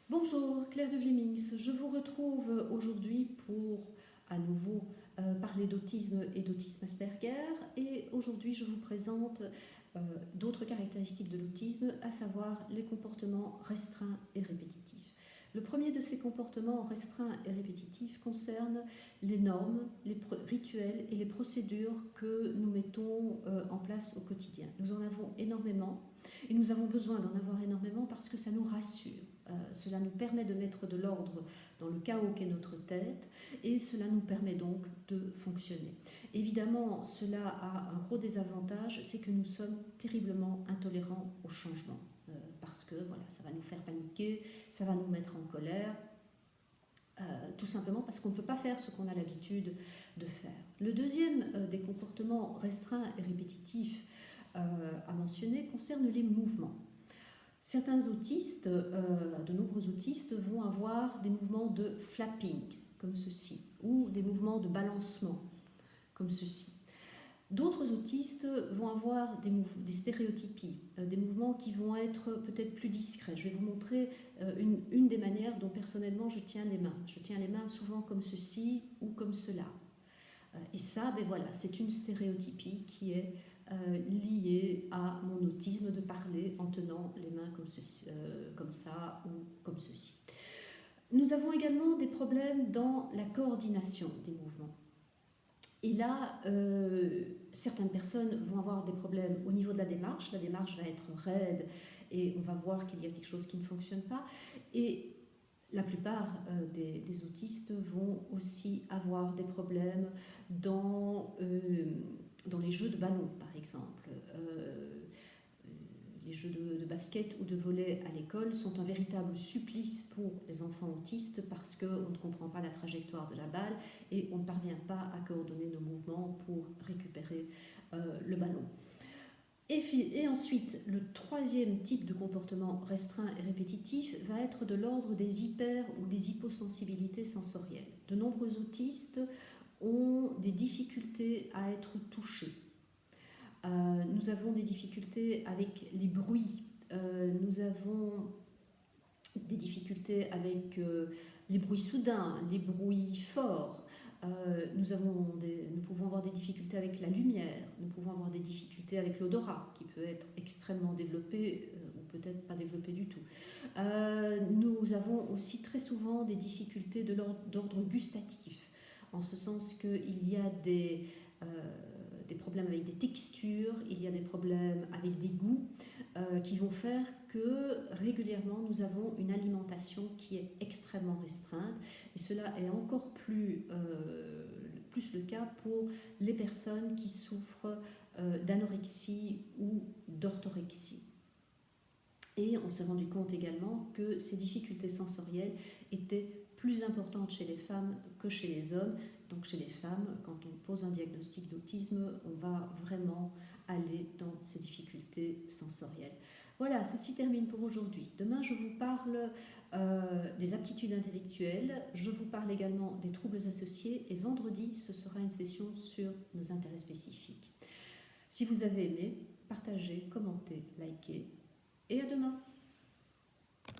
Bonjour, Claire de Vlemings. Je vous retrouve aujourd'hui pour à nouveau parler d'autisme et d'autisme Asperger. Et aujourd'hui, je vous présente d'autres caractéristiques de l'autisme, à savoir les comportements restreints et répétitifs. Le premier de ces comportements restreints et répétitifs concerne les normes, les rituels et les procédures que nous mettons en place au quotidien. Nous en avons énormément et nous avons besoin d'en avoir énormément parce que ça nous rassure. Cela nous permet de mettre de l'ordre dans le chaos qu'est notre tête et cela nous permet donc de fonctionner. Évidemment, cela a un gros désavantage, c'est que nous sommes terriblement intolérants au changement parce que voilà, ça va nous faire paniquer, ça va nous mettre en colère. Tout simplement parce qu'on ne peut pas faire ce qu'on a l'habitude de faire. Le deuxième des comportements restreints et répétitifs à mentionner concerne les mouvements. Certains autistes, de nombreux autistes, vont avoir des mouvements de flapping, comme ceci, ou des mouvements de balancement, comme ceci. D'autres autistes vont avoir des stéréotypies, des mouvements qui vont être peut-être plus discrets. Je vais vous montrer une des manières dont personnellement je tiens les mains. Je tiens les mains souvent comme ceci ou comme cela. Et ça, ben voilà, c'est une stéréotypie qui est liée à mon autisme de parler en tenant les mains comme ça ou comme ceci. Nous avons également des problèmes dans la coordination des mouvements. Et là, certaines personnes vont avoir des problèmes au niveau de la démarche. La démarche va être raide et on va voir qu'il y a quelque chose qui ne fonctionne pas. Et la plupart des autistes vont aussi avoir des problèmes dans les jeux de ballon, par exemple. Les jeux de basket ou de volley à l'école sont un véritable supplice pour les enfants autistes parce qu'on ne comprend pas la trajectoire de la balle et on ne parvient pas à coordonner nos mouvements pour récupérer le ballon. Et ensuite, le troisième type de comportement restreint et répétitif va être de l'ordre des hyper- ou des hyposensibilités sensorielles. De nombreux autistes ont des difficultés à être touchés. Nous avons des difficultés avec les bruits. Nous avons des difficultés avec les bruits soudains, les bruits forts. Nous pouvons avoir des difficultés avec la lumière, nous pouvons avoir des difficultés avec l'odorat, qui peut être extrêmement développé ou peut-être pas développé du tout. Nous avons aussi très souvent des difficultés d'ordre gustatif, en ce sens qu'il y a des problèmes avec des textures, il y a des problèmes avec des goûts qui vont faire que régulièrement nous avons une alimentation qui est extrêmement restreinte et cela est encore plus le cas pour les personnes qui souffrent d'anorexie ou d'orthorexie. Et on s'est rendu compte également que ces difficultés sensorielles étaient plus importantes chez les femmes que chez les hommes. Donc chez les femmes, quand on pose un diagnostic d'autisme, on va vraiment aller dans ces difficultés sensorielles. Voilà, ceci termine pour aujourd'hui. Demain, je vous parle des aptitudes intellectuelles, je vous parle également des troubles associés et vendredi, ce sera une session sur nos intérêts spécifiques. Si vous avez aimé, partagez, commentez, likez et à demain.